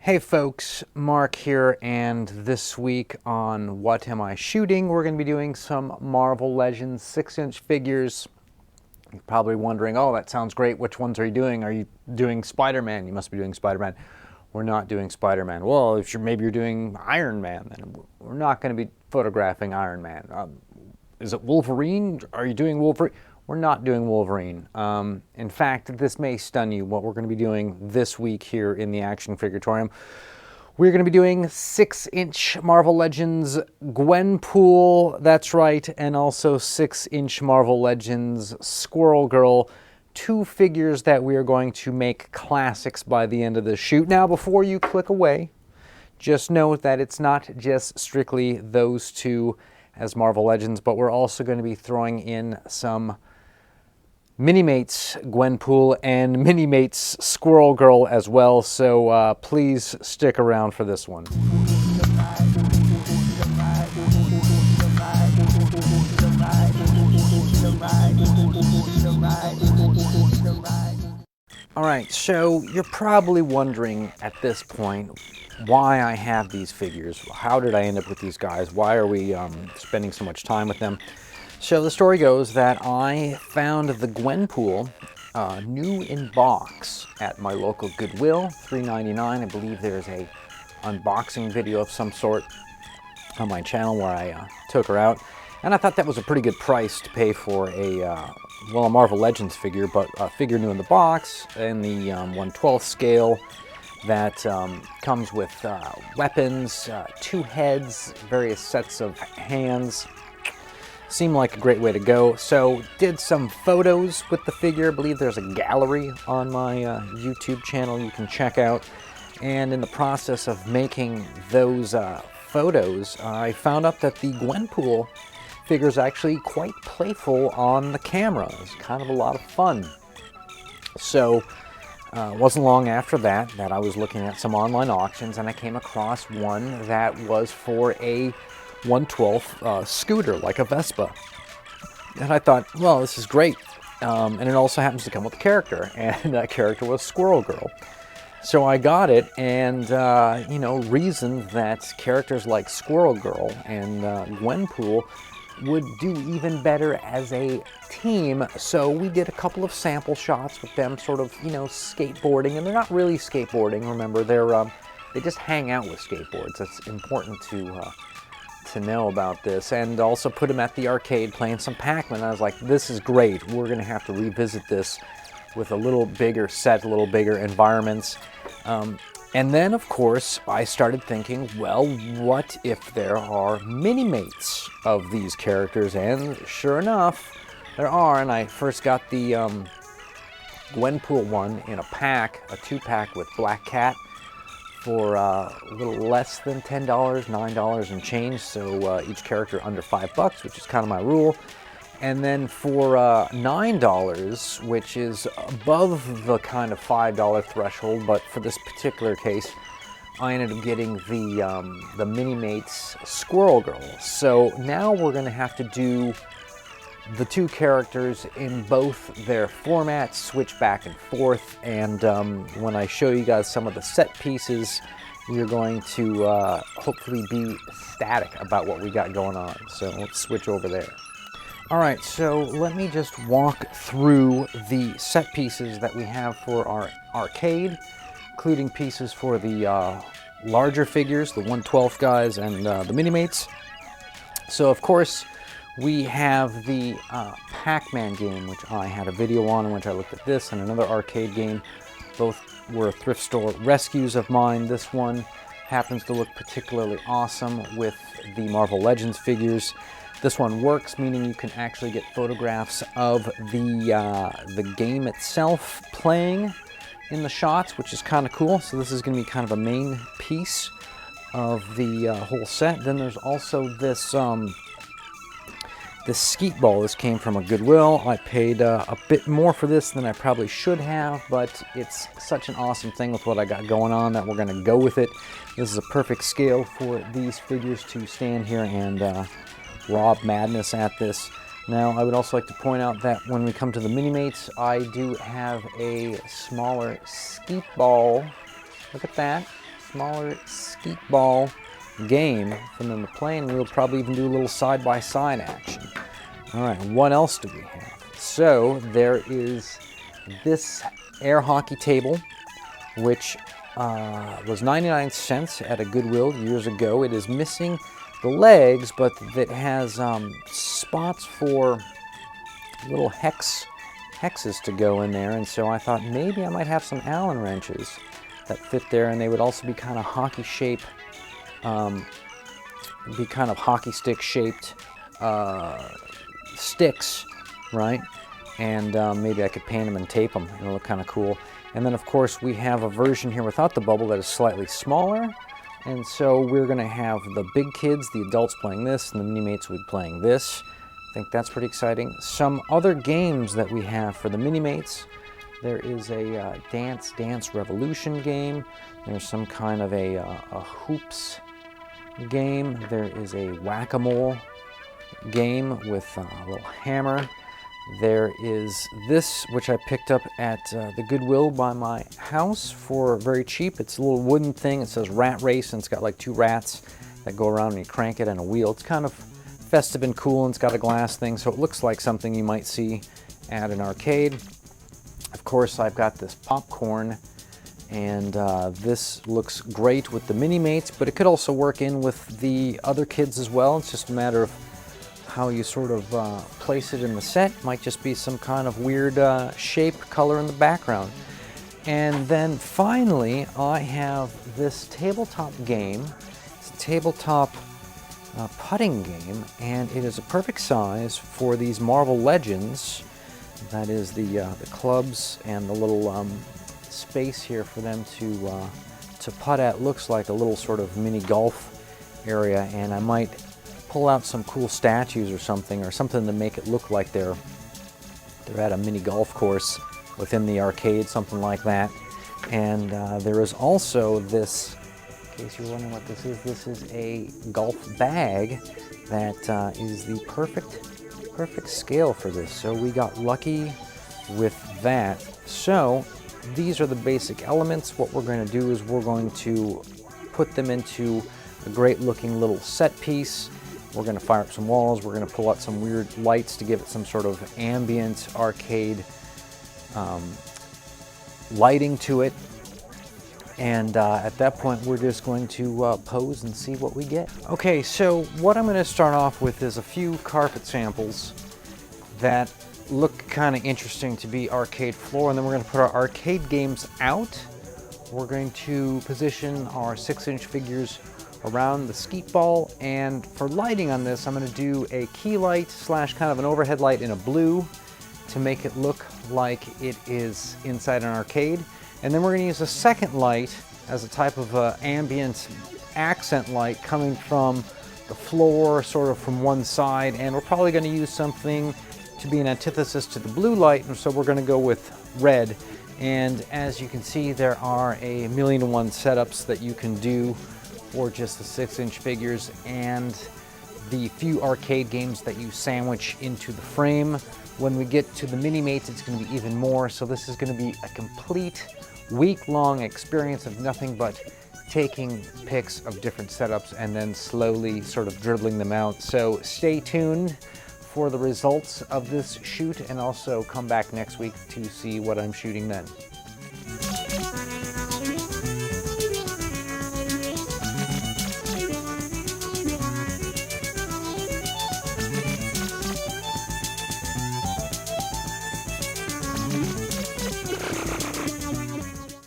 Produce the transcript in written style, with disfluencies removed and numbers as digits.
Hey folks, Mark here, and this week on What Am I Shooting, we're going to be doing some Marvel Legends 6-inch figures. You're probably wondering, oh, that sounds great. Which ones are you doing? Are you doing Spider-Man? You must be doing Spider-Man. We're not doing Spider-Man. Well, if maybe you're doing Iron Man, then we're not going to be photographing Iron Man. Is it Wolverine? Are you doing Wolverine? We're not doing Wolverine. In fact, this may stun you, what we're going to be doing this week here in the Action Figuratorium. We're going to be doing 6-inch Marvel Legends Gwenpool, that's right, and also 6-inch Marvel Legends Squirrel Girl. Two figures that we are going to make classics by the end of the shoot. Now, before you click away, just note that it's not just strictly those two as Marvel Legends, but we're also going to be throwing in some Minimates Gwenpool and Minimates Squirrel Girl as well, so please stick around for this one. Alright, so you're probably wondering at this point why I have these figures. How did I end up with these guys? Why are we spending so much time with them? So the story goes that I found the Gwenpool new in box at my local Goodwill, $3.99. I believe there's a unboxing video of some sort on my channel where I took her out. And I thought that was a pretty good price to pay for a Marvel Legends figure, but a figure new in the box in the 1/12 scale that comes with weapons, two heads, various sets of hands. Seemed like a great way to go. So did some photos with the figure. I believe there's a gallery on my YouTube channel you can check out. And in the process of making those photos, I found out that the Gwenpool figure is actually quite playful on the camera. It's kind of a lot of fun. So it wasn't long after that I was looking at some online auctions, and I came across one that was for a 1/12 scooter, like a Vespa. And I thought, well, this is great. And it also happens to come with a character, and that character was Squirrel Girl. So I got it, and, reasoned that characters like Squirrel Girl and Gwenpool would do even better as a team. So we did a couple of sample shots with them sort of, skateboarding. And they're not really skateboarding, remember. They just hang out with skateboards. It's important to know about this, and also put him at the arcade playing some Pac-Man. I was like, this is great. We're going to have to revisit this with a little bigger set, a little bigger environments. And then, of course, I started thinking, well, what if there are Minimates of these characters? And sure enough, there are. And I first got the Gwenpool one in a pack, a 2-pack with Black Cat, for a little less than $10, $9 and change, so each character under $5, which is kind of my rule. And then for $9, which is above the kind of $5 threshold, but for this particular case, I ended up getting the Minimates Squirrel Girl. So now we're going to have to do the two characters in both their formats, switch back and forth, and when I show you guys some of the set pieces, you're going to hopefully be ecstatic about what we got going on. So let's switch over there. Alright, so let me just walk through the set pieces that we have for our arcade, including pieces for the larger figures, the 1/12 guys, and the Minimates. So of course, we have the Pac-Man game, which I had a video on, in which I looked at this, and another arcade game. Both were thrift store rescues of mine. This one happens to look particularly awesome with the Marvel Legends figures. This one works, meaning you can actually get photographs of the game itself playing in the shots, which is kind of cool. So this is going to be kind of a main piece of the whole set. Then there's also this skeet ball. This came from a Goodwill. I paid a bit more for this than I probably should have, but it's such an awesome thing with what I got going on that we're going to go with it. This is a perfect scale for these figures to stand here and rob madness at this. Now, I would also like to point out that when we come to the Minimates, I do have a smaller skeet ball. Look at that. smaller skeet ball game for them to play, and we'll probably even do a little side-by-side action. All right, what else do we have? So there is this air hockey table, which was 99 cents at a Goodwill years ago. It is missing the legs, but it has spots for little hexes to go in there, and so I thought maybe I might have some Allen wrenches that fit there, and they would also be kind of hockey shape, be kind of hockey stick shaped sticks, right? And maybe I could paint them and tape them, and it'll look kind of cool. And then of course we have a version here without the bubble that is slightly smaller, and so we're going to have the big kids, the adults playing this, and the Minimates will be playing this. I think that's pretty exciting. Some other games that we have for the Minimates. There is a Dance Dance Revolution game. There's some kind of a hoops game. There is a whack-a-mole game with a little hammer. There is this, which I picked up at the Goodwill by my house for very cheap. It's a little wooden thing. It says Rat Race, and it's got like two rats that go around and you crank it on a wheel. It's kind of festive and cool, and it's got a glass thing, so it looks like something you might see at an arcade. Of course, I've got this popcorn, and this looks great with the Minimates, but it could also work in with the other kids as well. It's just a matter of how you sort of place it in the set. Might just be some kind of weird shape, color in the background. And then finally, I have this tabletop game. It's a tabletop putting game, and it is a perfect size for these Marvel Legends. That is the clubs and the little space here for them to putt at. Looks like a little sort of mini golf area, and I might pull out some cool statues or something to make it look like they're at a mini golf course within the arcade, something like that. And there is also this, in case you're wondering what this is a golf bag that is the perfect scale for this. So we got lucky with that. So these are the basic elements. What we're going to do is we're going to put them into a great looking little set piece. We're going to fire up some walls. We're going to pull out some weird lights to give it some sort of ambient arcade lighting to it. And at that point, we're just going to pose and see what we get. Okay, so what I'm going to start off with is a few carpet samples that look kind of interesting to be arcade floor, and then we're going to put our arcade games out. We're going to position our 6-inch figures around the skeet ball, and for lighting on this, I'm going to do a key light / kind of an overhead light in a blue to make it look like it is inside an arcade. And then we're going to use a second light as a type of ambient accent light coming from the floor, sort of from one side, and we're probably going to use something to be an antithesis to the blue light, and so we're going to go with red. And as you can see, there are a million and one setups that you can do for just the 6-inch figures and the few arcade games that you sandwich into the frame. When we get to the Minimates, it's going to be even more, so this is going to be a complete week-long experience of nothing but taking pics of different setups and then slowly sort of dribbling them out. So stay tuned for the results of this shoot, and also come back next week to see what I'm shooting then.